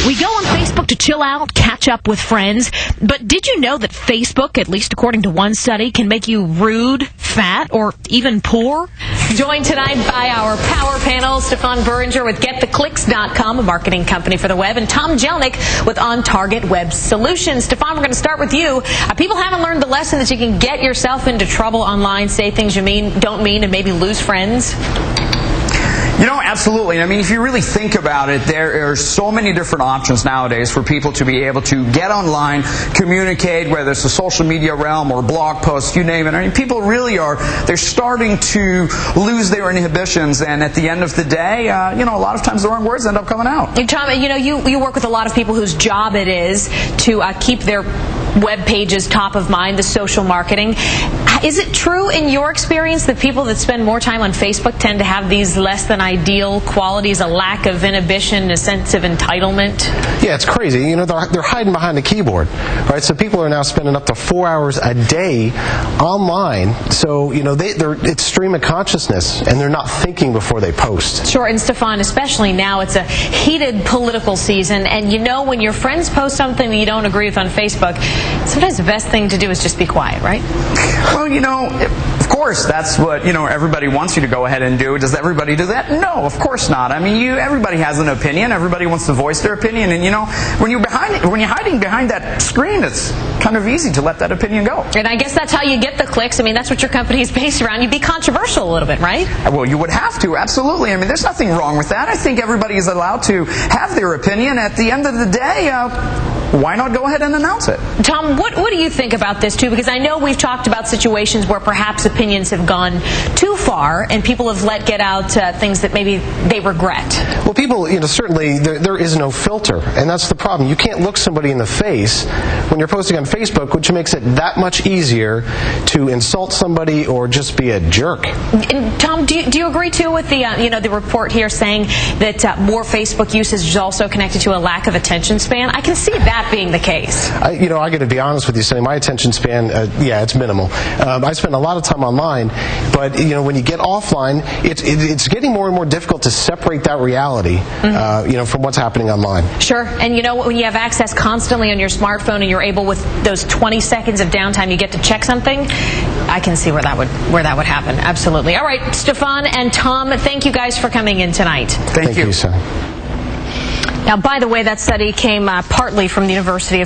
We go on Facebook to chill out, catch up with friends. But did you know that Facebook, at least according to one study, can make you rude, fat, or even poor? Joined tonight by our power panel, Stefan Buringer with GetTheClicks.com, a marketing company for the web, and Tom Jelnick with On Target Web Solutions. Stefan, we're going to start with you. People haven't learned the lesson that you can get yourself into trouble online, say things you don't mean, and maybe lose friends. You know, absolutely. I mean, if you really think about it, there are so many different options nowadays for people to be able to get online, communicate, whether it's the social media realm or blog posts, you name it. I mean, people really they're starting to lose their inhibitions, and at the end of the day, a lot of times the wrong words end up coming out. And Tom, you work with a lot of people whose job it is to keep their web pages top of mind, the social marketing. Is it true in your experience that people that spend more time on Facebook tend to have these less than ideal qualities, a lack of inhibition, a sense of entitlement? Yeah, it's crazy. They're hiding behind a keyboard, right? So people are now spending up to 4 hours a day online. So, it's stream of consciousness, and they're not thinking before they post. Sure, and Stefan, especially now, it's a heated political season, and when your friends post something that you don't agree with on Facebook, sometimes the best thing to do is just be quiet, right? Well, of course, that's what, everybody wants you to go ahead and do. Does everybody do that? No, of course not. I mean, everybody has an opinion. Everybody wants to voice their opinion. And, when you're hiding behind that screen, it's kind of easy to let that opinion go. And I guess that's how you get the clicks. I mean, that's what your company is based around. You'd be controversial a little bit, right? Well, you would have to, absolutely. I mean, there's nothing wrong with that. I think everybody is allowed to have their opinion. At the end of the day, why not go ahead and announce it? Tom, what do you think about this, too? Because I know we've talked about situations where perhaps opinions have gone too far and people have let get out things that maybe they regret. Well, people, certainly there is no filter, and that's the problem. You can't look somebody in the face when you're posting on Facebook, which makes it that much easier to insult somebody or just be a jerk. And Tom, do you agree, too, with the report here saying that more Facebook usage is also connected to a lack of attention span? I can see that being the case. I got to be honest with you, Sonny, my attention span, it's minimal. I spend a lot of time online, but when you get offline, it's getting more and more difficult to separate that reality, from what's happening online. Sure, and when you have access constantly on your smartphone and you're able with those 20 seconds of downtime you get to check something, I can see where that would happen. Absolutely. All right, Stefan and Tom, thank you guys for coming in tonight. Thank you, Sonny. Now, by the way, that study came partly from the University of